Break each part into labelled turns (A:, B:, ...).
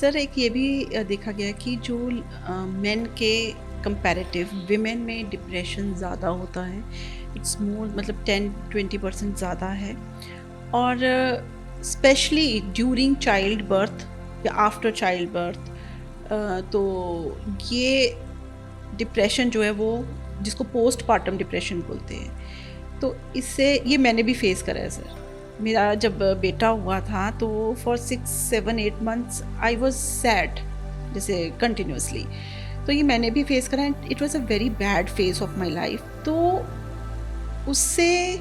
A: Sir एक ये भी देखा गया है कि जो मेन के कंपैरेटिव विमेन में डिप्रेशन ज़्यादा होता है, इट्स मोर मतलब 10-20% ज़्यादा है। और स्पेशली ड्यूरिंग चाइल्ड बर्थ या आफ्टर चाइल्ड बर्थ, तो ये डिप्रेशन जो है वो जिसको पोस्ट पार्टम डिप्रेशन बोलते हैं, तो इससे ये मैंने भी फेस करा है सर। मेरा जब बेटा हुआ था तो for 6-7-8 months I was sad, जैसे कंटिन्यूसली। तो ये मैंने भी फेस करा and it was a very bad phase of my life. तो उससे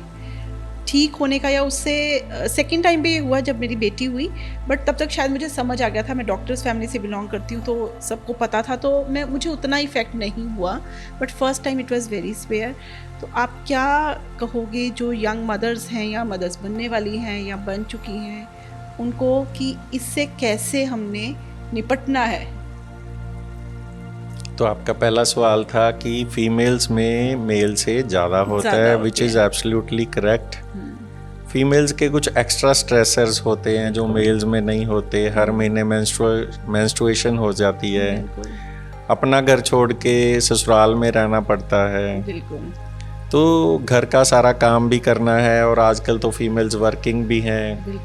A: ठीक होने का, या उससे सेकेंड टाइम भी हुआ जब मेरी बेटी हुई, बट तब तक शायद मुझे समझ आ गया था। मैं डॉक्टर्स फैमिली से बिलोंग करती हूँ तो सबको पता था, तो मुझे उतना इफेक्ट नहीं हुआ, but first time it was very swear. तो आप क्या कहोगे जो यंग मदर्स हैं या मदर्स बनने वाली हैं या बन चुकी हैं उनको, कि इससे कैसे हमने निपटना है?
B: तो आपका पहला सवाल था कि फीमेल्स में मेल से ज़्यादा होता है, which is absolutely correct. Females के कुछ एक्स्ट्रा स्ट्रेसर्स होते हैं जो मेल्स में नहीं होते। हर महीने मेंस्ट्रुएशन हो जाती है, अपना घर छोड़ के ससुराल में रहना पड़ता है, तो घर का सारा काम भी करना है, और आजकल तो फीमेल्स वर्किंग भी हैं,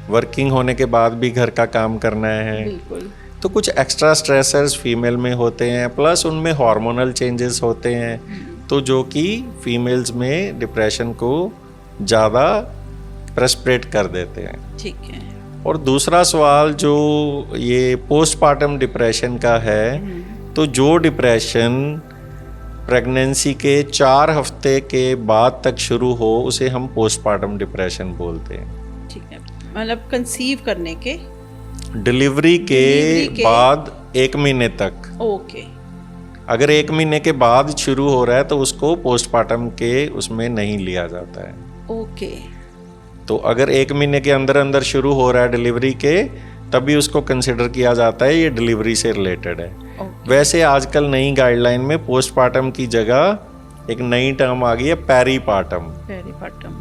B: वर्किंग होने के बाद भी घर का काम करना है, तो कुछ एक्स्ट्रा स्ट्रेसर्स फीमेल में होते हैं, प्लस उनमें हार्मोनल चेंजेस होते हैं, तो जो कि फीमेल्स में डिप्रेशन को ज़्यादा प्रेस्पिरेट कर देते हैं।
A: ठीक है।
B: और दूसरा सवाल जो ये पोस्टपार्टम डिप्रेशन का है, तो जो डिप्रेशन प्रेगनेंसी के 4 हफ्ते के बाद तक शुरू हो उसे हम पोस्टपार्टम डिप्रेशन बोलते हैं।
A: ठीक है, मतलब कंसीव करने के,
B: डिलीवरी के बाद 1 महीने तक।
A: ओके।
B: अगर 1 महीने के बाद शुरू हो रहा है तो उसको पोस्टपार्टम के उसमें नहीं लिया जाता है।
A: ओके।
B: तो अगर 1 महीने के अंदर अंदर शुरू हो रहा है डिलीवरी के, तभी उसको कंसिडर किया जाता है ये डिलीवरी से रिलेटेड है। वैसे आजकल नई गाइडलाइन में पोस्टपार्टम की जगह एक नई टर्म आ गई है, पेरीपार्टम।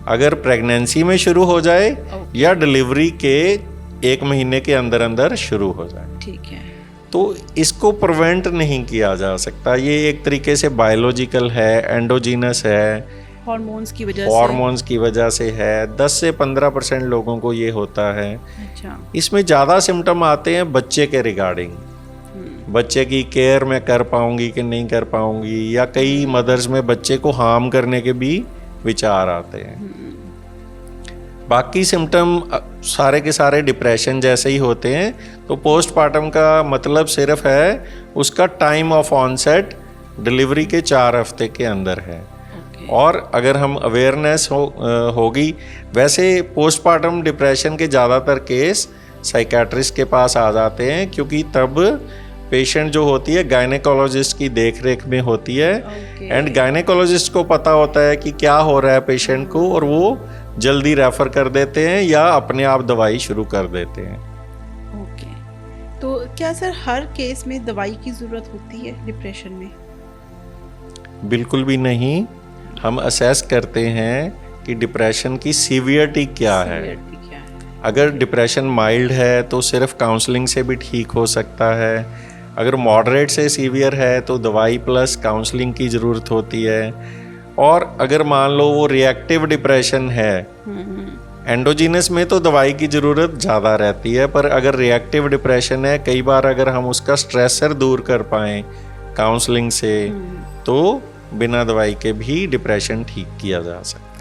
B: अगर प्रेगनेंसी में शुरू हो जाए या डिलीवरी के 1 महीने के अंदर अंदर शुरू हो जाए,
A: ठीक है,
B: तो इसको प्रिवेंट नहीं किया जा सकता। ये एक तरीके से बायोलॉजिकल है, एंडोजीनस है, हार्मोन्स की वजह से है। 10 से 15% लोगों को ये होता है।
A: अच्छा।
B: इसमें ज़्यादा सिम्टम आते हैं बच्चे के रिगार्डिंग, बच्चे की केयर में कर पाऊंगी कि नहीं कर पाऊंगी, या कई मदर्स में बच्चे को हार्म करने के भी विचार आते हैं। बाकी सिम्टम सारे के सारे डिप्रेशन जैसे ही होते हैं। तो पोस्टपार्टम का मतलब सिर्फ है उसका टाइम ऑफ ऑनसेट डिलीवरी के 4 हफ्ते के अंदर है। और अगर हम अवेयरनेस होगी, वैसे पोस्टपार्टम डिप्रेशन के ज़्यादातर केस साइकेट्रिस्ट के पास आ जाते हैं, क्योंकि तब पेशेंट जो होती है गायनेकोलॉजिस्ट की देखरेख में होती है, एंड गायनेकोलॉजिस्ट को पता होता है कि क्या हो रहा है पेशेंट को, और वो जल्दी रेफर कर देते हैं या अपने आप दवाई शुरू कर देते हैं।
A: ओके। तो क्या सर हर केस में दवाई की ज़रूरत होती है डिप्रेशन में?
B: बिल्कुल भी नहीं। हम असेस करते हैं कि डिप्रेशन की सीवियरिटी क्या है। अगर डिप्रेशन माइल्ड है तो सिर्फ काउंसलिंग से भी ठीक हो सकता है। अगर मॉडरेट से सीवियर है तो दवाई प्लस काउंसलिंग की ज़रूरत होती है। और अगर मान लो वो रिएक्टिव डिप्रेशन है, एंडोजीनस में तो दवाई की ज़रूरत ज़्यादा रहती है, पर अगर रिएक्टिव डिप्रेशन है, कई बार अगर हम उसका स्ट्रेसर दूर कर पाएँ काउंसलिंग से, तो बिना दवाई के भी डिप्रेशन ठीक किया जा सकता है।